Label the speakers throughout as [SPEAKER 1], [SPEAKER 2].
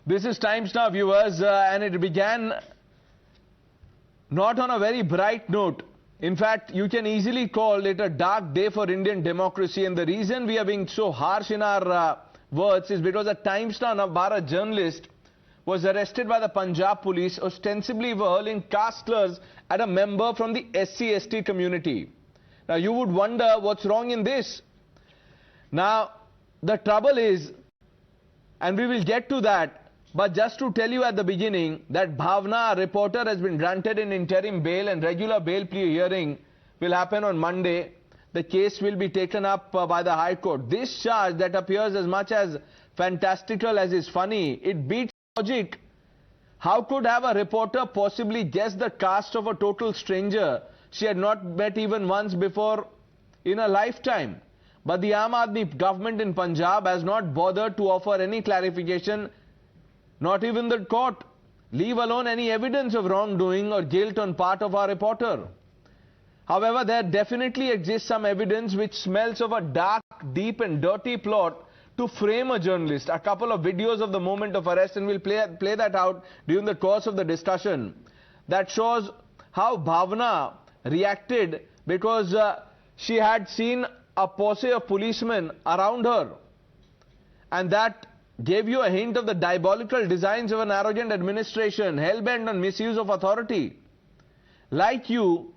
[SPEAKER 1] This is Times Now, viewers, and it began not on a very bright note. In fact, you can easily call it a dark day for Indian democracy, and the reason we are being so harsh in our words is because a Times Now Navbharat journalist was arrested by the Punjab police ostensibly for hurling caste slurs at a member from the SC/ST community. Now, you would wonder what's wrong in this. Now, the trouble is, and we will get to that, but just to tell you at the beginning that Bhawana, a reporter, has been granted an interim bail and regular bail plea hearing will happen on Monday. The case will be taken up by the High Court. This charge that appears as much as fantastical as is funny, it beats logic. How could have a reporter possibly guess the caste of a total stranger she had not met even once before in a lifetime? But the Aam Aadmi government in Punjab has not bothered to offer any clarification, not even the court, leave alone any evidence of wrongdoing or guilt on part of our reporter. However, there definitely exists some evidence which smells of a dark, deep and dirty plot to frame a journalist. A couple of videos of the moment of arrest, and we'll play that out during the course of the discussion, that shows how Bhawana reacted because she had seen a posse of policemen around her, and that gave you a hint of the diabolical designs of an arrogant administration hell-bent on misuse of authority. Like you,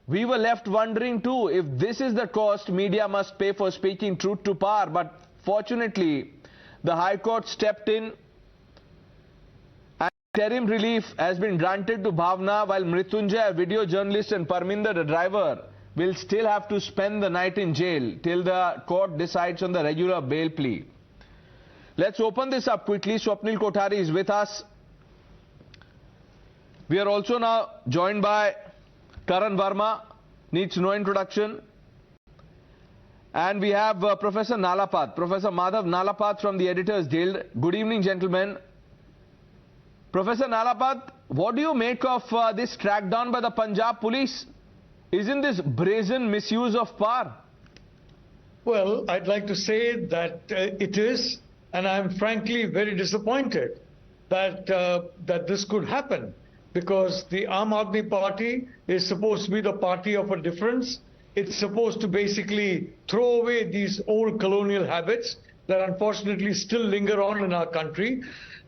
[SPEAKER 1] we were left wondering too if this is the cost media must pay for speaking truth to power. But fortunately, the High Court stepped in and interim relief has been granted to Bhawana, while Mrityunjay, a video journalist, and Parminder, the driver, will still have to spend the night in jail till the court decides on the regular bail plea. Let's open this up quickly. Swapnil Kothari is with us. We are also now joined by Karan Verma, needs no introduction. And we have Professor Nalapad, Professor Madhav Nalapad from the Editors Guild. Good evening, gentlemen. Professor Nalapad, what do you make of this crackdown by the Punjab police? Isn't this brazen misuse of power?
[SPEAKER 2] Well, I'd like to say that it is. And I'm frankly very disappointed that that this could happen, because the Aam Aadmi Party is supposed to be the party of a difference. It's supposed to basically throw away these old colonial habits that unfortunately still linger on in our country.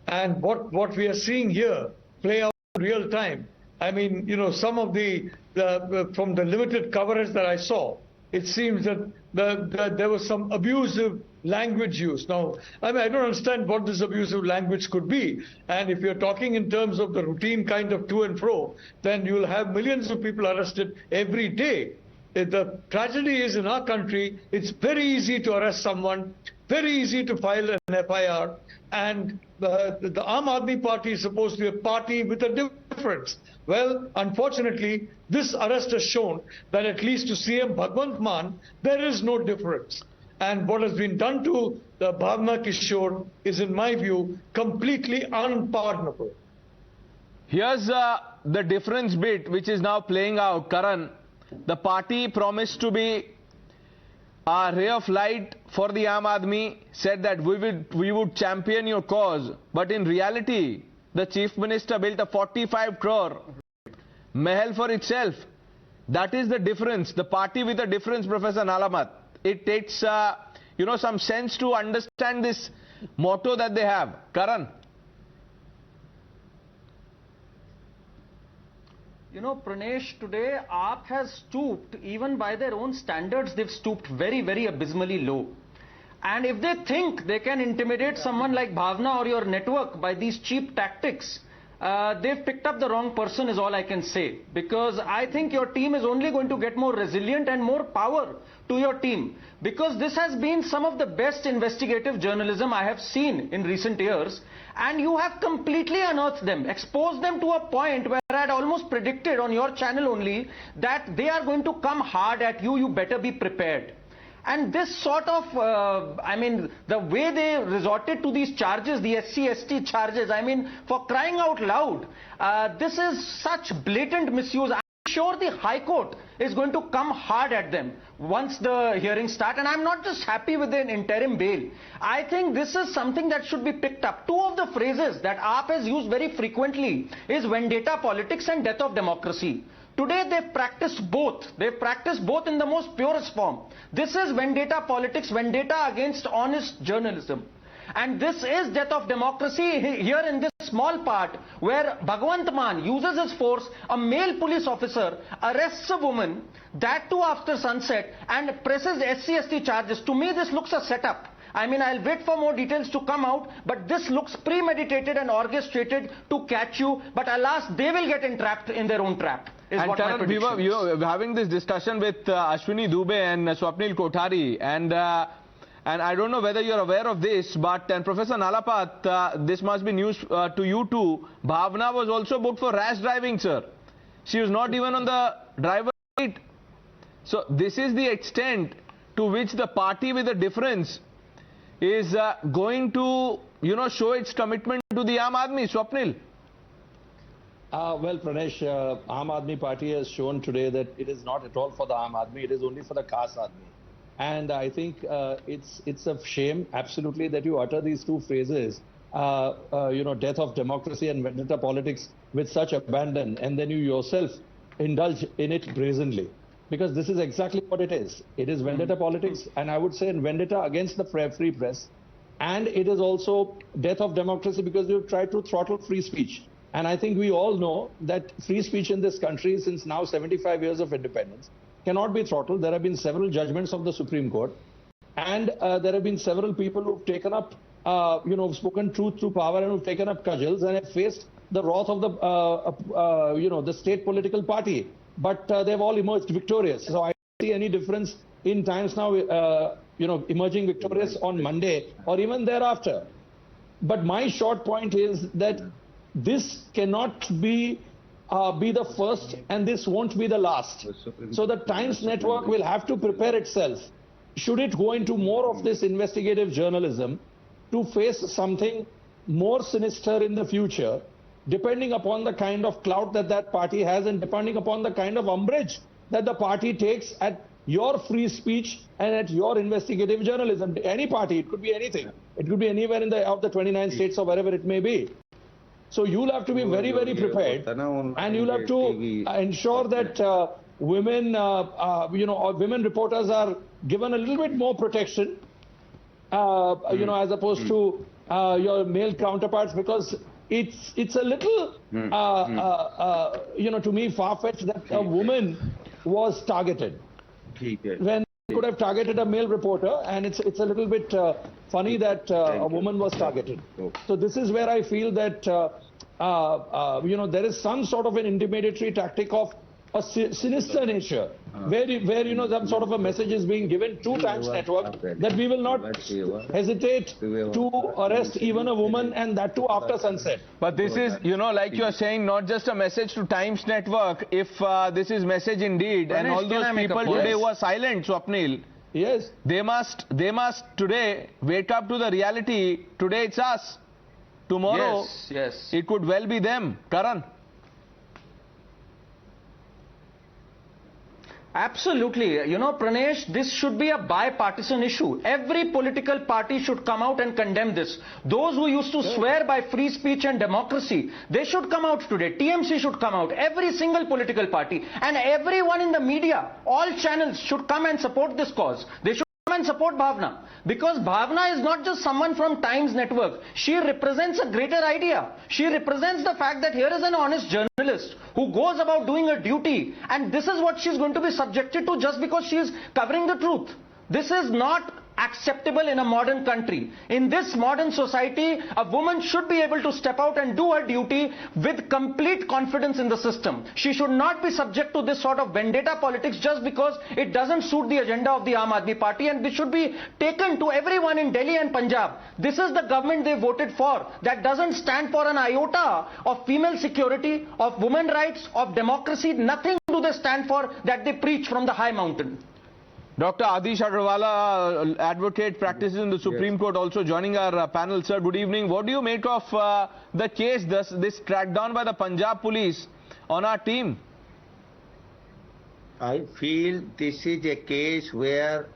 [SPEAKER 2] And what we are seeing here play out in real time. I mean, you know, some of from the limited coverage that I saw, it seems that there was some abusive language used. Now, I mean, I don't understand what this abusive language could be. And if you're talking in terms of the routine kind of to and fro, then you'll have millions of people arrested every day. The tragedy is, in our country, it's very easy to arrest someone, very easy to file an FIR, and the Aam Aadmi Party is supposed to be a party with a difference. Well, unfortunately, this arrest has shown that at least to CM Bhagwant Mann, there is no difference. And what has been done to the Bhawana Kishore is, in my view, completely unpardonable.
[SPEAKER 1] Here's the difference bit which is now playing out. Karan, the party promised to be a ray of light for the Aam Aadmi, said that we would champion your cause. But in reality, the Chief Minister built a 45 crore mahal for itself. That is the difference. The party with a difference, Professor Nalamat. It takes, you know, some sense to understand this motto that they have. Karan.
[SPEAKER 3] You know, Pranesh, today AAP has stooped, even by their own standards, they've stooped very, very abysmally low. And if they think they can intimidate someone like Bhawana or your network by these cheap tactics, they've picked up the wrong person is all I can say. Because I think your team is only going to get more resilient and more power to your team. Because this has been some of the best investigative journalism I have seen in recent years. And you have completely unearthed them, exposed them to a point where I had almost predicted on your channel only that they are going to come hard at you. You better be prepared. And this sort of, I mean, the way they resorted to these charges, the SC/ST charges, I mean, for crying out loud, this is such blatant misuse. I'm sure the High Court is going to come hard at them once the hearings start. And I'm not just happy with an interim bail. I think this is something that should be picked up. Two of the phrases that AAP has used very frequently is vendetta politics and death of democracy. Today they've practiced both. They've practiced both in the most purest form. This is vendetta politics, vendetta against honest journalism. And this is death of democracy here in this small part where Bhagwant Man uses his force, a male police officer arrests a woman, that too after sunset, and presses SC/ST charges. To me this looks a setup. I mean, I'll wait for more details to come out, but this looks premeditated and orchestrated to catch you. But alas, they will get entrapped in their own trap.
[SPEAKER 1] And Karan, we were having this discussion with Ashwini Dubey and Swapnil Kothari, and I don't know whether you're aware of this, but and Professor Nalapat, this must be news to you too. Bhavana was also booked for rash driving, sir. She was not even on the driver's seat. So this is the extent to which the party with a difference is going to, show its commitment to the Aam Aadmi. Swapnil.
[SPEAKER 4] Well, Pranesh, Aam Aadmi Party has shown today that it is not at all for the Aam Aadmi, it is only for the Khas Aadmi. And I think it's a shame, absolutely, that you utter these two phrases, death of democracy and vendetta politics with such abandon, and then you yourself indulge in it brazenly. Because this is exactly what it is. It is vendetta politics, and I would say vendetta against the free press. And it is also death of democracy because you've tried to throttle free speech. And I think we all know that free speech in this country, since now 75 years of independence, cannot be throttled. There have been several judgments of the Supreme Court. And there have been several people who've taken up, spoken truth through power and who've taken up cudgels and have faced the wrath of the state political party. But they've all emerged victorious. So I don't see any difference in times now, emerging victorious on Monday or even thereafter. But my short point is that this cannot be the first, and this won't be the last. So the Times Network will have to prepare itself, should it go into more of this investigative journalism, to face something more sinister in the future, depending upon the kind of clout that party has and depending upon the kind of umbrage that the party takes at your free speech and at your investigative journalism. Any party, it could be anything. It could be anywhere of the 29 states or wherever it may be. So you'll have to be very, very prepared, and you'll have to ensure that women, women reporters are given a little bit more protection, as opposed to your male counterparts, because it's a little, to me, far-fetched that a woman was targeted when they could have targeted a male reporter, and it's a little bit funny that a woman was targeted. So this is where I feel that there is some sort of an intimidatory tactic of a sinister nature, where some sort of a message is being given to Times Network that we will not hesitate to arrest even a woman, and that too after sunset.
[SPEAKER 1] But this is, like you are saying, not just a message to Times Network. If this is message indeed, and all those people today who are silent, Swapnil,
[SPEAKER 4] yes,
[SPEAKER 1] they must today wake up to the reality. Today it's us. Tomorrow,
[SPEAKER 3] yes,
[SPEAKER 1] it could well be them. Karan.
[SPEAKER 3] Absolutely. Pranesh, this should be a bipartisan issue. Every political party should come out and condemn this. Those who used to swear by free speech and democracy, they should come out today. TMC should come out. Every single political party and everyone in the media, all channels should come and support this cause. They should come and support Bhavana. Because Bhavana is not just someone from Times Network. She represents a greater idea. She represents the fact that here is an honest journalist who goes about doing her duty, and this is what she's going to be subjected to just because she is covering the truth. This is not acceptable in a modern country. In this modern society, a woman should be able to step out and do her duty with complete confidence in the system. She should not be subject to this sort of vendetta politics just because it doesn't suit the agenda of the Aam Aadmi Party, and this should be taken to everyone in Delhi and Punjab. This is the government they voted for, that doesn't stand for an iota of female security, of women rights, of democracy. Nothing do they stand for that they preach from the high mountain.
[SPEAKER 1] Dr. Adish Agarwala, advocate, practices in the Supreme Court, also joining our panel. Sir, good evening. What do you make of the case, this crackdown by the Punjab police on our team?
[SPEAKER 5] I feel this is a case where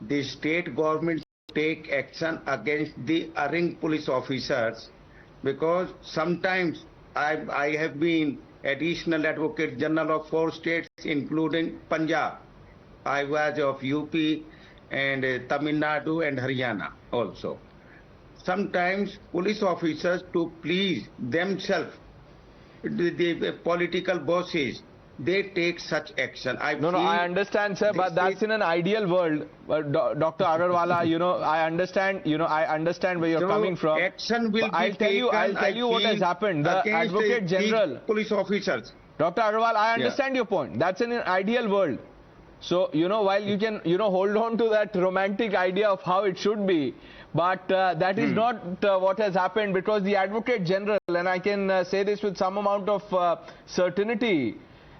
[SPEAKER 5] the state government take action against the erring police officers, because sometimes I have been additional advocate general of 4 states including Punjab. I was of UP and Tamil Nadu and Haryana also. Sometimes police officers, to please themselves, the political bosses, they take such action.
[SPEAKER 1] I understand, sir, but that's in an ideal world. Dr. Agarwala, I understand where you're coming from.
[SPEAKER 5] Action will be taken.
[SPEAKER 1] I'll tell you what has happened. The Advocate General,
[SPEAKER 5] police officers.
[SPEAKER 1] Dr. Agarwal, I understand your point. That's in an ideal world. So, while you can, hold on to that romantic idea of how it should be, but that is not what has happened, because the Advocate General, and I can say this with some amount of certainty,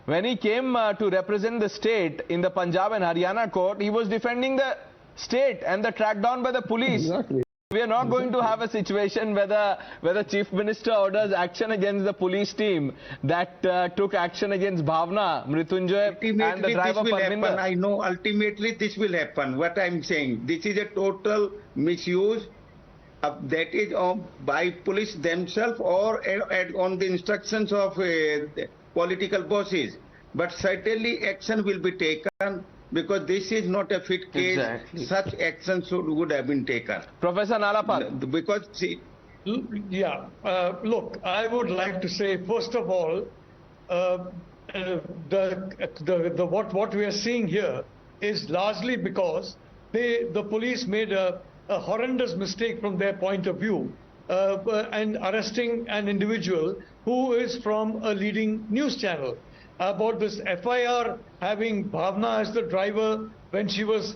[SPEAKER 1] when he came to represent the state in the Punjab and Haryana court, he was defending the state and the crackdown by the police.
[SPEAKER 4] Exactly.
[SPEAKER 1] We are not going to have a situation where the Chief Minister orders action against the police team that took action against Bhawana, Mrityunjay and the driver Parminder.
[SPEAKER 5] I know ultimately this will happen. What I'm saying, this is a total misuse that is by police themselves or on the instructions of political bosses. But certainly action will be taken, because this is not a fit case.
[SPEAKER 3] Exactly.
[SPEAKER 5] Such action would have been taken.
[SPEAKER 1] Professor Nalapal.
[SPEAKER 5] Because see,
[SPEAKER 2] look, I would like to say, first of all, what we are seeing here is largely because the police made a horrendous mistake from their point of view, and arresting an individual who is from a leading news channel. About this FIR having Bhawana as the driver when she was,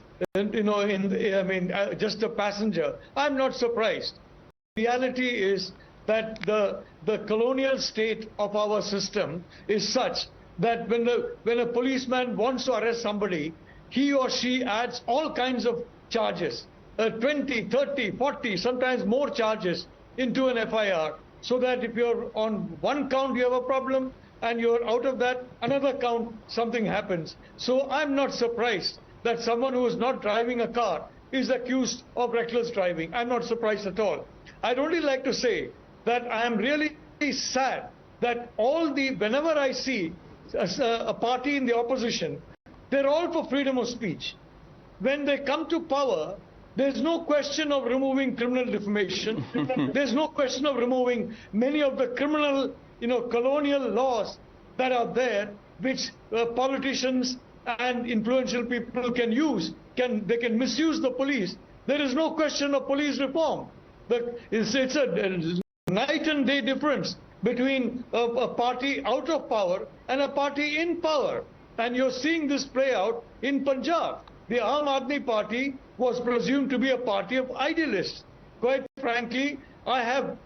[SPEAKER 2] just a passenger, I'm not surprised. The reality is that the colonial state of our system is such that when a policeman wants to arrest somebody, he or she adds all kinds of charges, 20, 30, 40, sometimes more charges into an FIR, so that if you're on one count you have a problem, and you're out of that, another count, something happens. So I'm not surprised that someone who is not driving a car is accused of reckless driving. I'm not surprised at all. I'd only like to say that I am really sad that whenever I see a party in the opposition, they're all for freedom of speech. When they come to power, there's no question of removing criminal defamation. There's no question of removing many of the criminal colonial laws that are there, which politicians and influential people can use. They can misuse the police. There is no question of police reform. It's a night and day difference between a party out of power and a party in power. And you're seeing this play out in Punjab. The Aam Aadmi Party was presumed to be a party of idealists. Quite frankly, I have,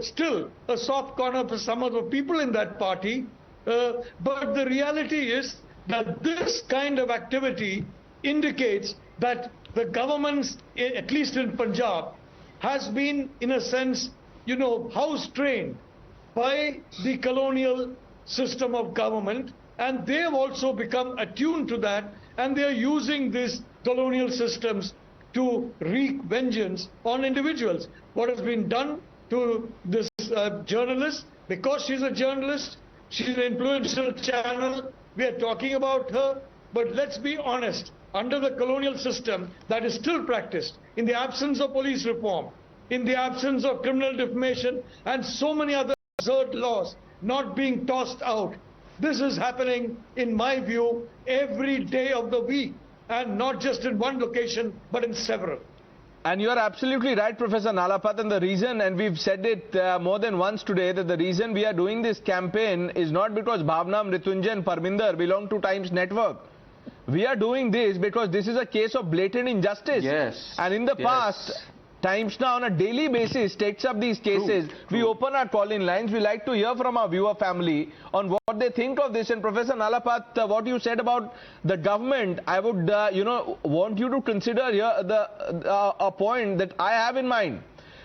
[SPEAKER 2] still a soft corner for some of the people in that party, but the reality is that this kind of activity indicates that the government, at least in Punjab, has been, in a sense, house trained by the colonial system of government, and they have also become attuned to that, and they are using these colonial systems to wreak vengeance on individuals. What has been done to this journalist, because she's a journalist, she's an influential channel, we are talking about her, but let's be honest, under the colonial system that is still practiced, in the absence of police reform, in the absence of criminal defamation, and so many other absurd laws not being tossed out, this is happening, in my view, every day of the week, and not just in one location, but in several.
[SPEAKER 1] And you are absolutely right, Professor Nalapat, and the reason, and we've said it more than once today, that the reason we are doing this campaign is not because Bhawana, Mrityunjay and Parminder belong to Times Network. We are doing this because this is a case of blatant injustice.
[SPEAKER 3] Yes.
[SPEAKER 1] And in the past, Times Now on a daily basis takes up these cases. We open our call-in lines. We like to hear from our viewer family on what they think of this. And Professor Nalapat, what you said about the government, I would, want you to consider here a point that I have in mind.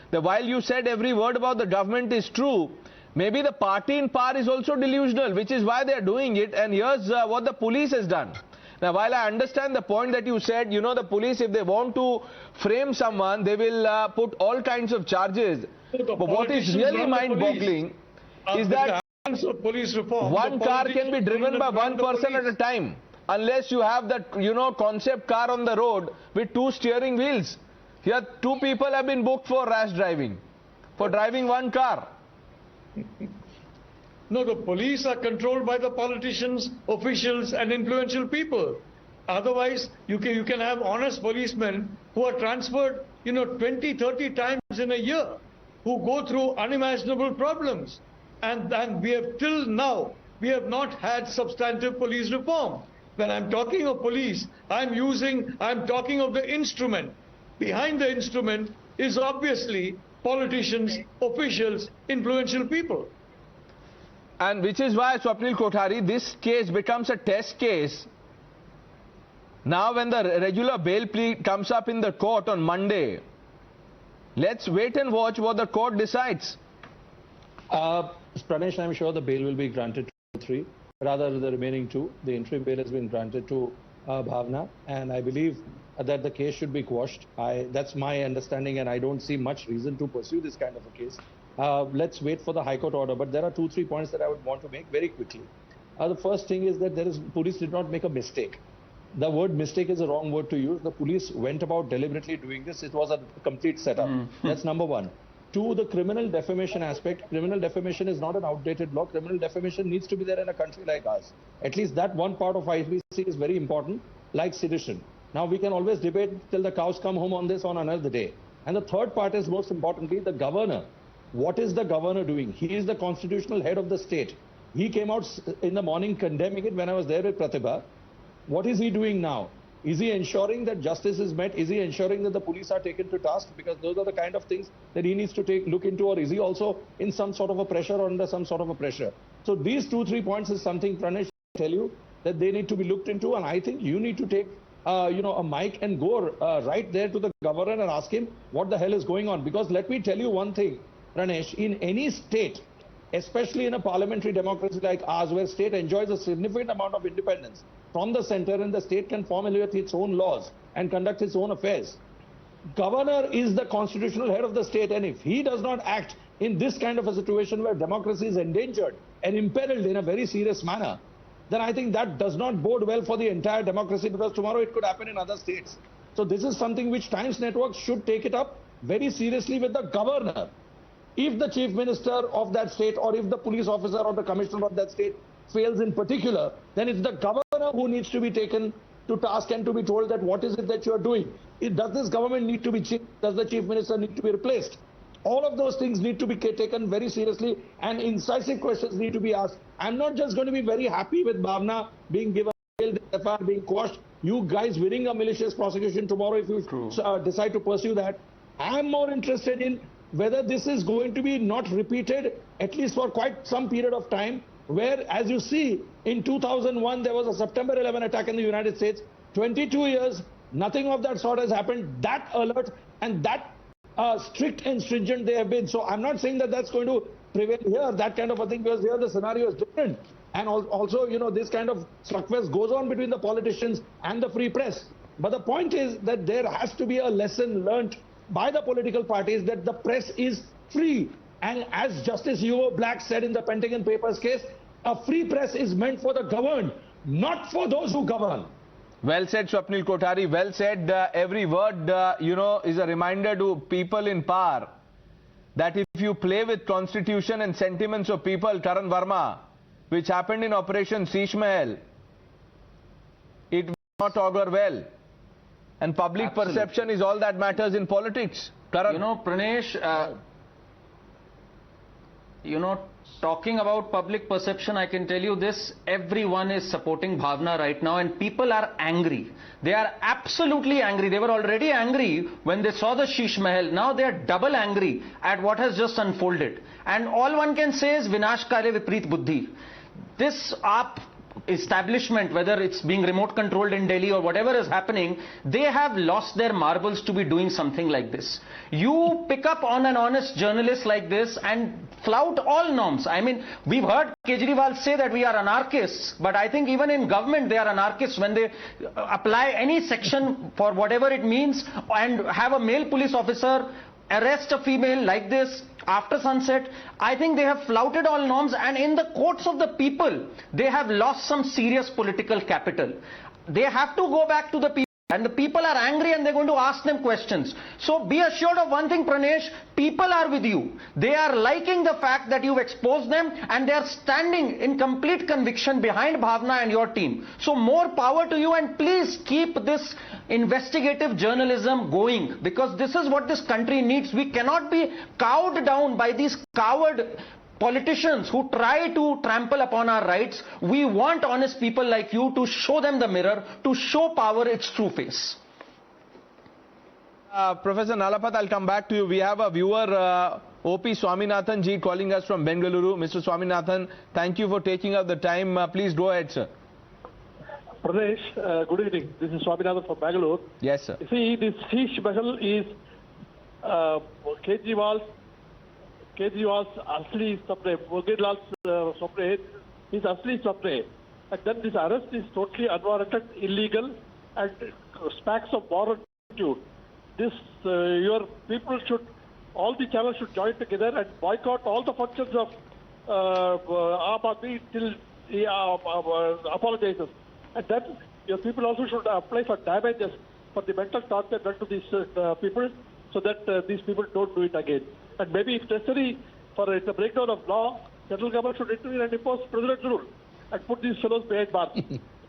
[SPEAKER 1] That while you said every word about the government is true, maybe the party in power is also delusional, which is why they are doing it. And here's what the police has done. Now, while I understand the point that you said, you know, the police, if they want to frame someone, they will put all kinds of charges. But what is really mind-boggling is that
[SPEAKER 2] police reform,
[SPEAKER 1] one car can be driven by one person at a time, unless you have that, you know, concept car on the road with 2 steering wheels. Here, 2 people have been booked for rash driving, for driving one car.
[SPEAKER 2] No, the police are controlled by the politicians, officials and influential people. Otherwise, you can have honest policemen who are transferred, you know, 20, 30 times in a year, who go through unimaginable problems. And we have till now, we have not had substantive police reform. When I'm talking of police, I'm talking of the instrument. Behind the instrument is obviously politicians, officials, influential people.
[SPEAKER 1] And which is why, Swapnil Kothari, this case becomes a test case. Now when the regular bail plea comes up in the court on Monday, let's wait and watch what the court decides.
[SPEAKER 4] Pranesh, I'm sure the bail will be granted to 3, rather the remaining 2. The interim bail has been granted to Bhawana, and I believe that the case should be quashed. That's my understanding, and I don't see much reason to pursue this kind of a case. Let's wait for the High Court order. But there are 2-3 points that I would want to make very quickly. The first thing is that police did not make a mistake. The word mistake is a wrong word to use. The police went about deliberately doing this. It was a complete setup. That's number 1. 2, the criminal defamation aspect. Criminal defamation is not an outdated law. Criminal defamation needs to be there in a country like ours. At least that one part of IBC is very important, like sedition. Now, we can always debate till the cows come home on this on another day. And the third part is, most importantly, the governor. What is the governor doing? He is the constitutional head of the state. He came out in the morning condemning it when I was there with Pratibha. What is he doing now? Is he ensuring that justice is met? Is he ensuring that the police are taken to task? Because those are the kind of things that he needs to look into. Or is he also in some sort of a pressure or under some sort of a pressure? So these 2-3 points is something, Pranesh, I tell you that they need to be looked into. And I think you need to take a mic and go right there to the governor and ask him what the hell is going on. Because let me tell you one thing, Pranesh, in any state, especially in a parliamentary democracy like ours, where state enjoys a significant amount of independence from the center and the state can formulate its own laws and conduct its own affairs. Governor is the constitutional head of the state, and if he does not act in this kind of a situation where democracy is endangered and imperiled in a very serious manner, then I think that does not bode well for the entire democracy, because tomorrow it could happen in other states. So this is something which Times Network should take it up very seriously with the governor. If the chief minister of that state, or if the police officer or the commissioner of that state fails in particular, then it's the governor who needs to be taken to task and to be told that what is it that you are doing. Does this government need to be changed? Does the chief minister need to be replaced? All of those things need to be taken very seriously, and incisive questions need to be asked. I'm not just going to be very happy with Bhawana being given bail, FIR being quashed. You guys winning a malicious prosecution tomorrow if you decide to pursue that. I'm more interested in whether this is going to be not repeated, at least for quite some period of time, where, as you see, in 2001, there was a September 11 attack in the United States. 22 years, nothing of that sort has happened. That alert and that strict and stringent they have been. So I'm not saying that that's going to prevail here, that kind of a thing, because here the scenario is different. And also, you know, this kind of slugfest goes on between the politicians and the free press. But the point is that there has to be a lesson learnt by the political parties that the press is free. And as Justice Hugo Black said in the Pentagon Papers case, a free press is meant for the governed, not for those who govern.
[SPEAKER 1] Well said, Swapnil Kothari. Well said. Every word, is a reminder to people in power that if you play with constitution and sentiments of people, Karan Verma, which happened in Operation Sheesh Mahal, it will not augur well. And public perception is all that matters in politics. Karan.
[SPEAKER 3] You know, Pranesh, talking about public perception, I can tell you this, everyone is supporting Bhawana right now, and people are angry. They are absolutely angry. They were already angry when they saw the Sheesh Mahal. Now they are double angry at what has just unfolded. And all one can say is Vinash Kale Viprit Buddhi. This establishment, whether it's being remote controlled in Delhi or whatever is happening, they have lost their marbles to be doing something like this. You pick up on an honest journalist like this and flout all norms. I mean, we've heard Kejriwal say that we are anarchists, but I think even in government they are anarchists when they apply any section for whatever it means and have a male police officer arrest a female like this after sunset. I think they have flouted all norms, and in the courts of the people, they have lost some serious political capital. They have to go back to the people, and the people are angry and they're going to ask them questions. So be assured of one thing, Pranesh, people are with you. They are liking the fact that you've exposed them, and they are standing in complete conviction behind Bhawana and your team. So more power to you, and please keep this investigative journalism going, because this is what this country needs. We cannot be cowed down by these coward politicians who try to trample upon our rights. We want honest people like you to show them the mirror, to show power its true face.
[SPEAKER 1] Professor Nalapat, I'll come back to you. We have a viewer, O.P. Swaminathan ji, calling us from Bengaluru. Mr. Swaminathan, thank you for taking up the time. Please go ahead, sir.
[SPEAKER 6] Pranesh, good evening. This is Swaminathan from Bangalore.
[SPEAKER 1] Yes, sir.
[SPEAKER 6] You see, this Sheesh Mahal is Kejriwal's asli sapne, Motilal sapne, his asli sapne. And then this arrest is totally unwarranted, illegal, and smacks of moral turpitude. This, your people should, all the channels should join together and boycott all the functions of Aam Aadmi till he apologizes. And then your people also should apply for damages for the mental torture done to these people, so that these people don't do it again. And maybe if necessary, for a breakdown of law, central government should intervene and impose president's rule and put these fellows behind bars.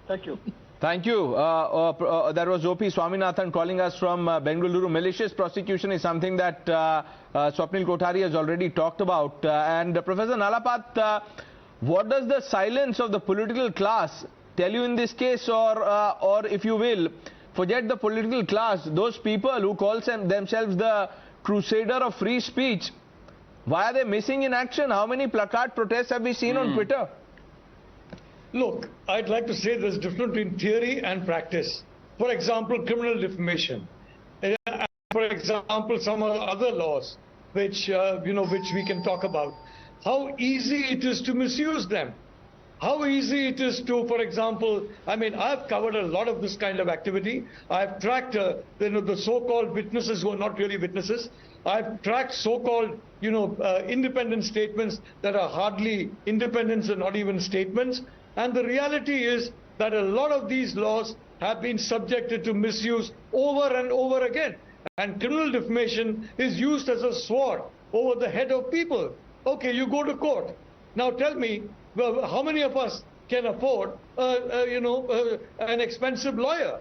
[SPEAKER 6] Thank you.
[SPEAKER 1] Thank you. That was O.P. Swaminathan calling us from Bengaluru. Malicious prosecution is something that Swapnil Kothari has already talked about. And Professor Nalapat, what does the silence of the political class tell you in this case, or if you will, forget the political class, those people who call themselves the crusader of free speech, why are they missing in action? How many placard protests have we seen on Twitter?
[SPEAKER 2] Look, I'd like to say there's a difference between theory and practice. For example, criminal defamation. For example, some other laws which which we can talk about. How easy it is to misuse them. How easy it is to, for example, I mean, I've covered a lot of this kind of activity. I've tracked the so-called witnesses who are not really witnesses. I've tracked so-called, independent statements that are hardly independents and not even statements. And the reality is that a lot of these laws have been subjected to misuse over and over again. And criminal defamation is used as a sword over the head of people. Okay, you go to court. Now tell me, well, how many of us can afford, an expensive lawyer,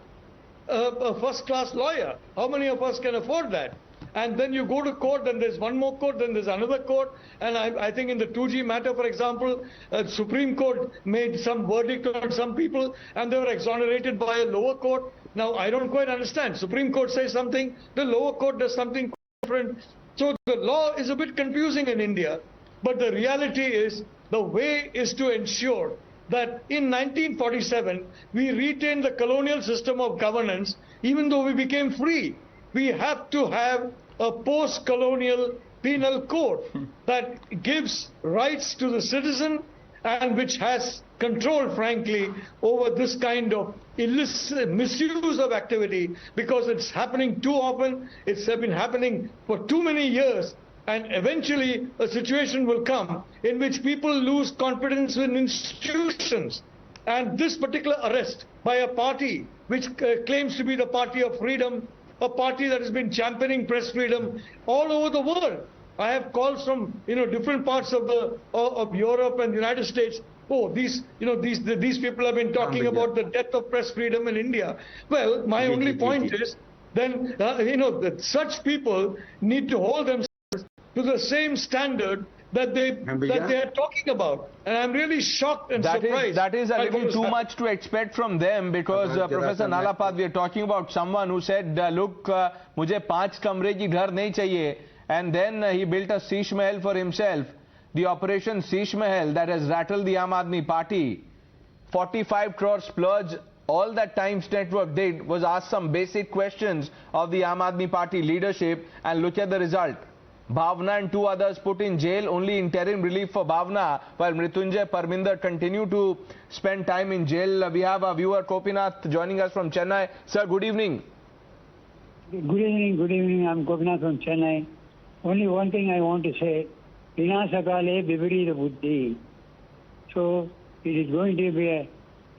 [SPEAKER 2] a first-class lawyer? How many of us can afford that? And then you go to court, then there's one more court, then there's another court. And I think in the 2G matter, for example, Supreme Court made some verdict on some people, and they were exonerated by a lower court. Now, I don't quite understand. Supreme Court says something, the lower court does something different. So the law is a bit confusing in India. But the reality is, the way is to ensure that in 1947, we retained the colonial system of governance, even though we became free. We have to have a post-colonial penal code that gives rights to the citizen and which has control, frankly, over this kind of illicit misuse of activity, because it's happening too often, it's been happening for too many years. And eventually a situation will come in which people lose confidence in institutions. And this particular arrest by a party which claims to be the party of freedom, a party that has been championing press freedom all over the world. I have calls from different parts of Europe and the United States. Oh, these people have been talking about the death of press freedom in India. Well, my only point is then that such people need to hold themselves to the same standard that they are talking about. And I'm really shocked and surprised.
[SPEAKER 1] That is a little too much to expect from them, because Professor Nalapat, we are talking about someone who said, look, mujhe 5 kamre ki ghar nahi chahiye, and then he built a Sheesh Mahal for himself. The operation Sheesh Mahal that has rattled the Aam Aadmi party 45 crore splurge. All that Times Network did was ask some basic questions of the Aam Aadmi Party leadership, and look at the result. Bhawana and 2 others put in jail, only interim relief for Bhawana, while Mrityunjay, Parminder continue to spend time in jail. We have our viewer Gopinath joining us from Chennai. Sir, good evening.
[SPEAKER 7] Good evening. I'm Gopinath from Chennai. Only one thing I want to say, Vinasakale Viparita Buddhi. So it is going to be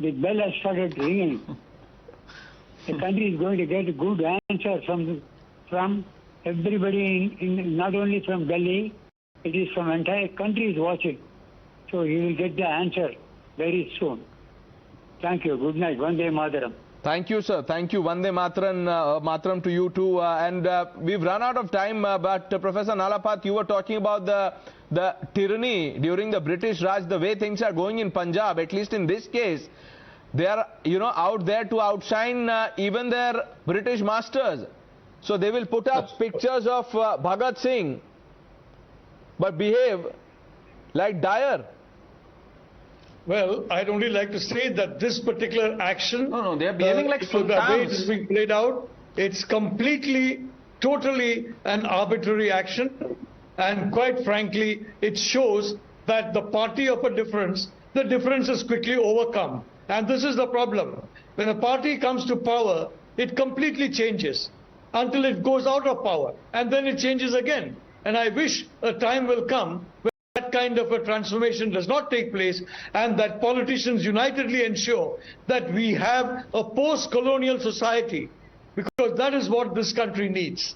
[SPEAKER 7] the bell has started ringing. The country is going to get a good answer from everybody, not only from Delhi, it is from entire country is watching. So he will get the answer very soon. Thank you. Good night. Vande Mataram.
[SPEAKER 1] Thank you, sir. Thank you. Vande Mataram to you too. We've run out of time, but Professor Nalapat, you were talking about the tyranny during the British Raj, the way things are going in Punjab, at least in this case. They are, out there to outshine even their British masters. So they will put up pictures of Bhagat Singh, but behave like Dyer.
[SPEAKER 2] Well, I'd only like to say that this particular action,
[SPEAKER 3] No, they are behaving like
[SPEAKER 2] the way it is
[SPEAKER 3] sultans.
[SPEAKER 2] being played out, it's completely, totally an arbitrary action. And quite frankly, it shows that the party of a difference, the difference is quickly overcome. And this is the problem. When a party comes to power, it completely changes until it goes out of power. And then it changes again. And I wish a time will come when that kind of a transformation does not take place, and that politicians unitedly ensure that we have a post-colonial society, because that is what this country needs.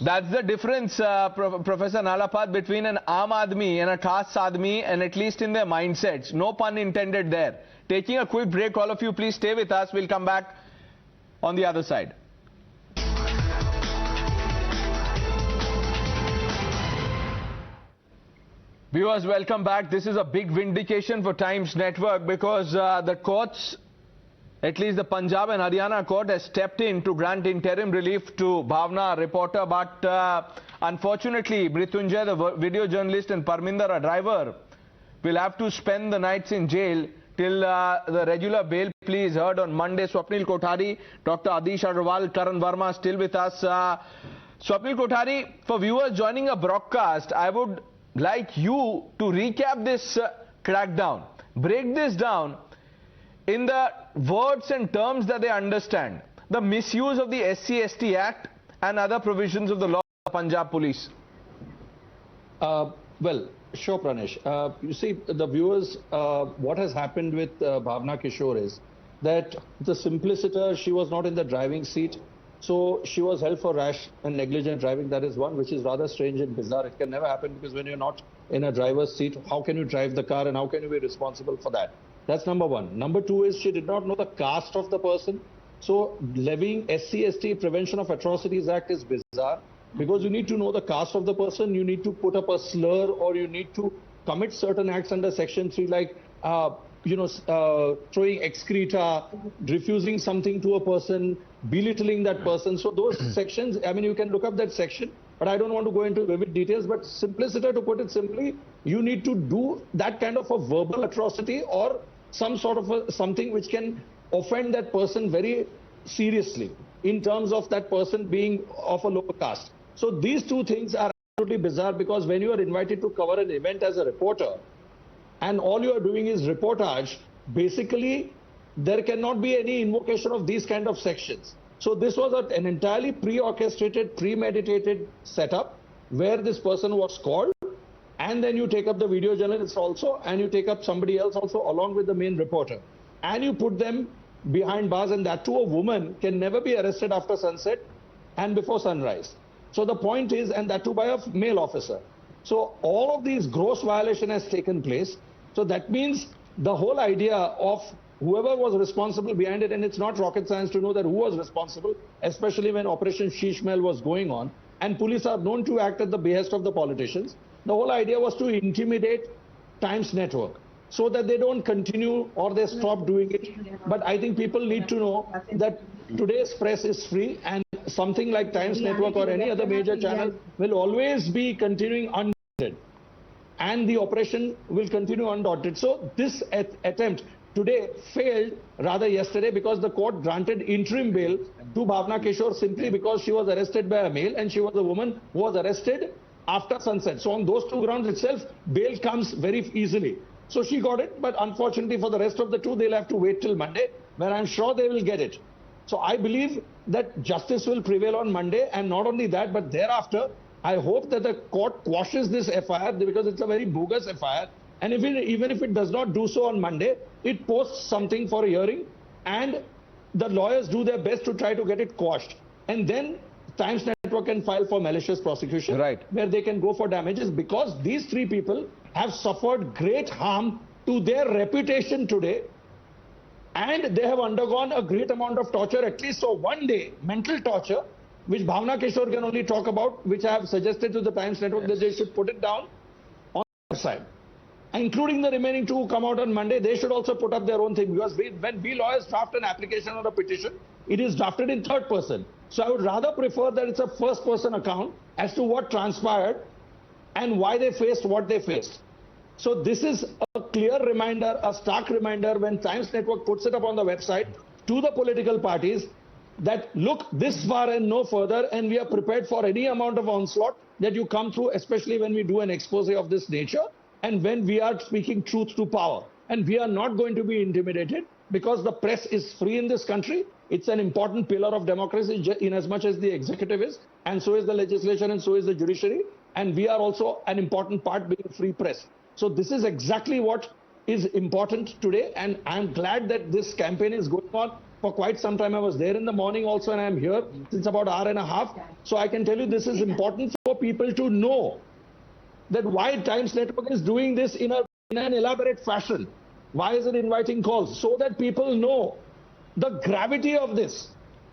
[SPEAKER 1] That's the difference, Professor Nalapat, between an Aam Aadmi and a Khas Aadmi, and at least in their mindsets. No pun intended there. Taking a quick break, all of you please stay with us. We'll come back on the other side. Viewers, welcome back. This is a big vindication for Times Network, because the courts, at least the Punjab and Haryana court, has stepped in to grant interim relief to Bhawana, reporter, but unfortunately Mrityunjay, the video journalist, and Parminder, a driver, will have to spend the nights in jail till the regular bail plea is heard on Monday. Swapnil Kothari, Dr. Adish Agarwal, Karan Verma still with us. Swapnil Kothari, for viewers joining a broadcast, I would like you to recap this crackdown. Break this down in the words and terms that they understand. The misuse of the SC/ST Act and other provisions of the law of Punjab Police.
[SPEAKER 4] Well, sure, Pranesh. You see, the viewers, what has happened with Bhawana Kishore is that the simpliciter, she was not in the driving seat. So she was held for rash and negligent driving. That is one, which is rather strange and bizarre. It can never happen, because when you're not in a driver's seat, how can you drive the car and how can you be responsible for that? That's number one. Number two is she did not know the caste of the person. So levying SC/ST Prevention of Atrocities Act is bizarre, because you need to know the caste of the person. You need to put up a slur, or you need to commit certain acts under Section 3, like throwing excreta, refusing something to a person, belittling that person. So those sections, I mean, you can look up that section, but I don't want to go into vivid details. But simpliciter, to put it simply, you need to do that kind of a verbal atrocity, or some sort of something which can offend that person very seriously in terms of that person being of a lower caste. So these two things are absolutely bizarre, because when you are invited to cover an event as a reporter, and all you are doing is reportage, basically there cannot be any invocation of these kind of sections. So this was an entirely pre-orchestrated, premeditated setup, where this person was called, and then you take up the video journalist also, and you take up somebody else also along with the main reporter, and you put them behind bars, and that too a woman can never be arrested after sunset and before sunrise. So the point is, and that too by a male officer. So all of these gross violation has taken place. So that means the whole idea of whoever was responsible behind it, and it's not rocket science to know that who was responsible, especially when Operation Sheesh Mahal was going on, and police are known to act at the behest of the politicians. The whole idea was to intimidate Times Network so that they don't continue or they stop doing it. But I think people need to know that today's press is free, and something like Times Network or any other major channel will always be continuing undaunted, and the operation will continue undaunted. So this attempt today failed rather yesterday because the court granted interim bail to Bhawana Kishore simply because she was arrested by a male and she was a woman who was arrested after sunset. So on those two grounds itself, bail comes very easily. So she got it, but unfortunately for the rest of the two, they'll have to wait till Monday, where I'm sure they will get it. So I believe that justice will prevail on Monday, and not only that, but thereafter, I hope that the court quashes this FIR because it's a very bogus FIR. And even if it does not do so on Monday, it posts something for a hearing and the lawyers do their best to try to get it quashed. And then Times Network can file for malicious prosecution, where they can go for damages, because these three people have suffered great harm to their reputation today, and they have undergone a great amount of torture, at least so one day, mental torture, which Bhawana Kishore can only talk about, which I have suggested to the Times Network that they should put it down on their side. Including the remaining two who come out on Monday, they should also put up their own thing, because when we lawyers draft an application or a petition, it is drafted in third person. So I would rather prefer that it's a first person account as to what transpired and why they faced what they faced. So this is a clear reminder, a stark reminder, when Times Network puts it up on the website to the political parties that look this far and no further, and we are prepared for any amount of onslaught that you come through, especially when we do an expose of this nature and when we are speaking truth to power. And we are not going to be intimidated, because the press is free in this country. It's an important pillar of democracy in as much as the executive is, and so is the legislation, and so is the judiciary. And we are also an important part, being free press. So this is exactly what is important today, and I'm glad that this campaign is going on for quite some time. I was there in the morning also, and I'm here since about an hour and a half. So I can tell you this is important for people to know that why Times Network is doing this in an elaborate fashion. Why is it inviting calls? So that people know the gravity of this.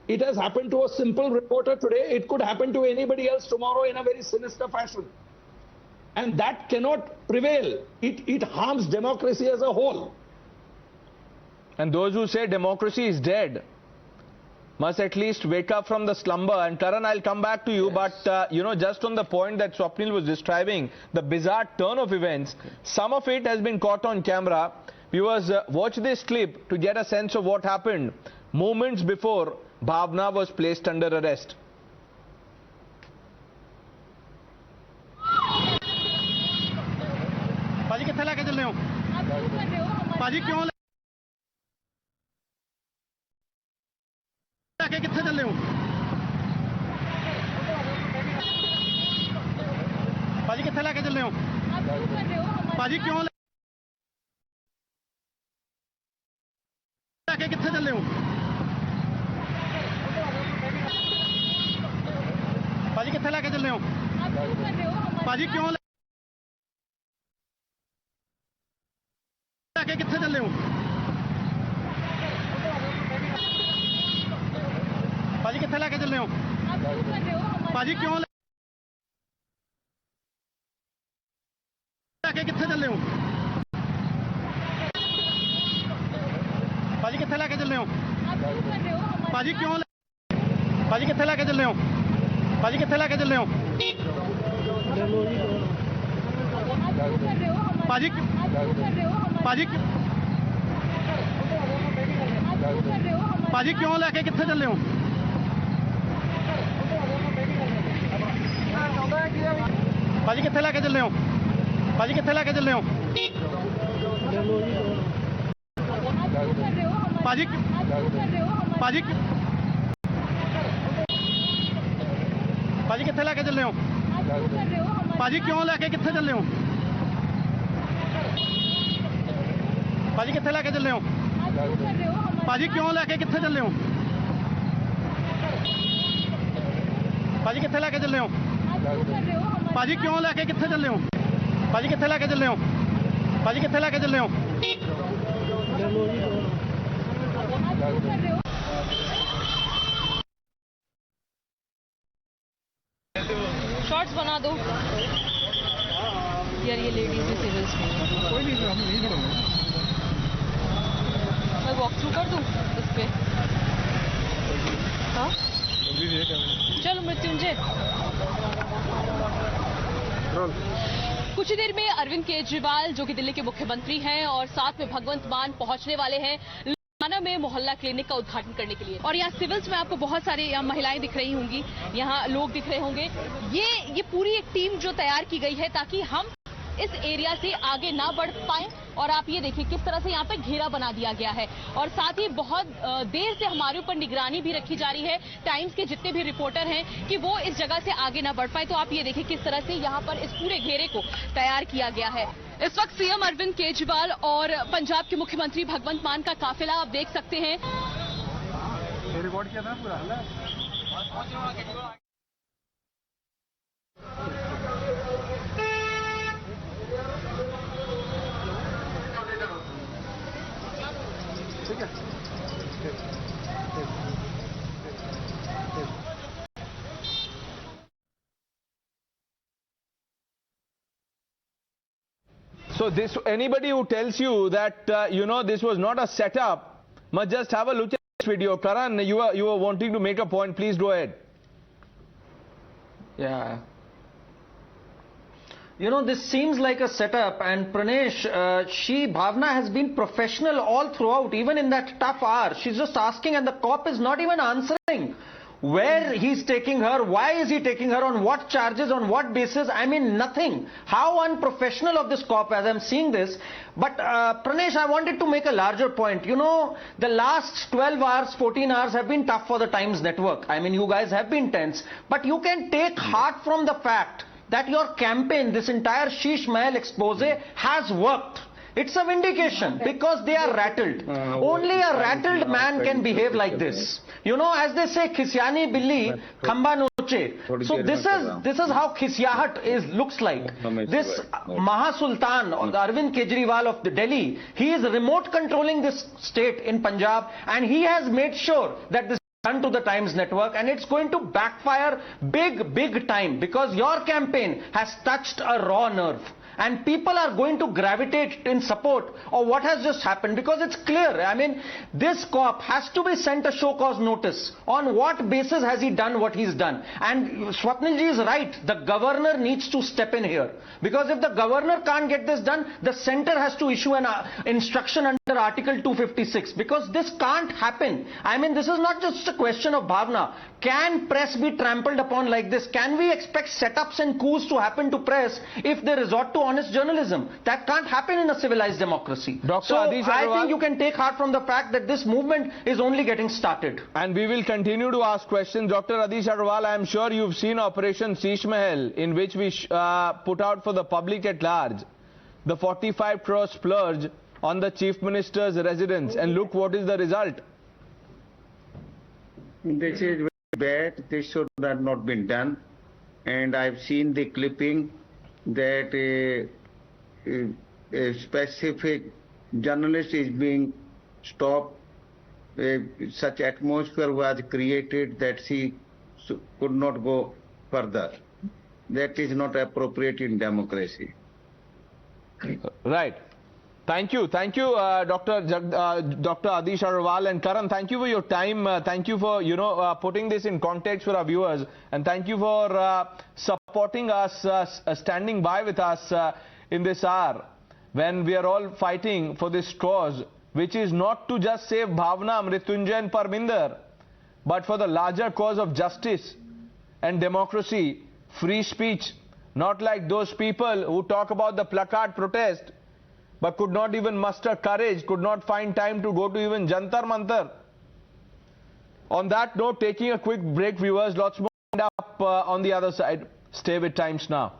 [SPEAKER 4] It has happened to a simple reporter today. It could happen to anybody else tomorrow in a very sinister fashion. And that cannot prevail. It harms democracy as a whole.
[SPEAKER 1] And those who say democracy is dead must at least wake up from the slumber. And Karan, I'll come back to you, but just on the point that Swapnil was describing, the bizarre turn of events, some of it has been caught on camera. Viewers, watch this clip to get a sense of what happened moments before Bhavna was placed under arrest.
[SPEAKER 8] Paji, कित्थे लेके चल रहे हो? Paji, क्यों लेके कित्थे चल रहे हो? Paji, कित्थे लेके चल रहे हो? Paji, क्यों लेके कित्थे चल रहे हो? Paji, कित्थे लेके चल रहे हो? Paji, क्यों लेके कित्थे चल रहे हो? Paji, कित्थे लेके चल रहे हो? Paji, क्यों लेके कित्थे चल रहे हो? Paji, कित्थे लेके चल रहे हो? Paji, क्यों Paji, कित्थे लेके चल रहे हो? Paji, कित्थे लेके चल रहे हो? Paji, Paji, Paji, क्यों लेके कित्थे चल रहे हो? Paji, कित्थे लेके चल रहे हो? Paji, कित्थे लेके चल रहे हो? Paji, Paji, Paji, कित्थे लेके चल रहे हो? Paji, क्यों लेके कित्थे चल रहे हो? Paji, कित्थे लेके चल रहे हो? Paji, क्यों लेके कित्थे चल रहे हो? Paji, कित्थे लेके चल रहे हो? Paji, क्यों लेके कित्थे चल रहे हो? Paji, कित्थे लेके चल रहे हो? Paji, कित्थे लेके चल रहे हो?
[SPEAKER 9] शॉर्ट्स बना दो यार, ये लेडीज में सिविल्स में कोई नहीं, हम नहीं करूँगा। मैं वॉक थ्रू कर दूँ इस पे? हाँ चलो मृत्युंजय। कुछ ही देर में अरविंद केजरीवाल जो कि दिल्ली के मुख्यमंत्री हैं और साथ में भगवंत मान पहुंचने वाले हैं लुधियाना में मोहल्ला क्लिनिक का उद्घाटन करने के लिए। और यहाँ सिविल्स में आपको बहुत सारी महिलाएं दिख रही होंगी, यहाँ लोग दिख रहे होंगे। ये पूरी एक टीम जो तैयार की गई है ताकि हम इस एरिया से आगे ना बढ़ पाए। और आप ये देखिए किस तरह से यहाँ पे घेरा बना दिया गया है और साथ ही बहुत देर से हमारे ऊपर निगरानी भी रखी जा रही है टाइम्स के जितने भी रिपोर्टर हैं कि वो इस जगह से आगे ना बढ़ पाए। तो आप ये देखिए किस तरह से यहाँ पर इस पूरे घेरे को तैयार किया गया है। इस वक्त सीएम अरविंद केजरीवाल और पंजाब के मुख्यमंत्री भगवंत मान का काफिला आप देख सकते हैं।
[SPEAKER 1] So anybody who tells you that this was not a setup must just have a look at this video. Karan, you were wanting to make a point. Please go ahead.
[SPEAKER 3] Yeah. This seems like a setup, and Pranesh, Bhavana has been professional all throughout, even in that tough hour. She's just asking and the cop is not even answering. Where he's taking her, why is he taking her, on what charges, on what basis, I mean nothing. How unprofessional of this cop as I'm seeing this. But Pranesh, I wanted to make a larger point. The last 12 hours, 14 hours have been tough for the Times network. I mean, you guys have been tense. But you can take heart from the fact that your campaign, this entire Sheesh Mahal expose has worked. It's a vindication because they are rattled. Only a rattled man can behave like this. As they say, Khisyani Billi, Khamba Noche. So this is how Khisiyahat looks like. This Maha Sultan, or the Arvind Kejriwal of the Delhi, he is remote controlling this state in Punjab, and he has made sure that this done to the Times network, and it's going to backfire big time because your campaign has touched a raw nerve. And people are going to gravitate in support of what has just happened because it's clear. I mean, this cop has to be sent a show cause notice. On what basis has he done what he's done? And Swapnilji is right. The governor needs to step in here. Because if the governor can't get this done, the center has to issue an instruction under Article 256. Because this can't happen. I mean, this is not just a question of Bhavana. Can press be trampled upon like this? Can we expect setups and coups to happen to press if they resort to honest journalism? That can't happen in a civilized democracy. So I think you can take heart from the fact that this movement is only getting started.
[SPEAKER 1] And we will continue to ask questions. Dr. Adish Agarwal, I am sure you've seen Operation Sheesh Mahal, in which we put out for the public at large the 45 crore splurge on the Chief Minister's residence. And look what is the result.
[SPEAKER 5] This is very bad. This should have not been done. And I've seen the clipping that a specific journalist is being stopped. Such atmosphere was created that she could not go further. That is not appropriate in democracy.
[SPEAKER 1] Right. Thank you, Dr. Adish Agarwal, and Karan. Thank you for your time. Thank you for putting this in context for our viewers, and thank you for supporting us, standing by with us in this hour when we are all fighting for this cause, which is not to just save Bhavana, Mrityunjay and Parminder, but for the larger cause of justice and democracy, free speech, not like those people who talk about the placard protest but could not even muster courage, could not find time to go to even Jantar Mantar. On that note, taking a quick break, viewers, lots more up on the other side. Stay with Times Now.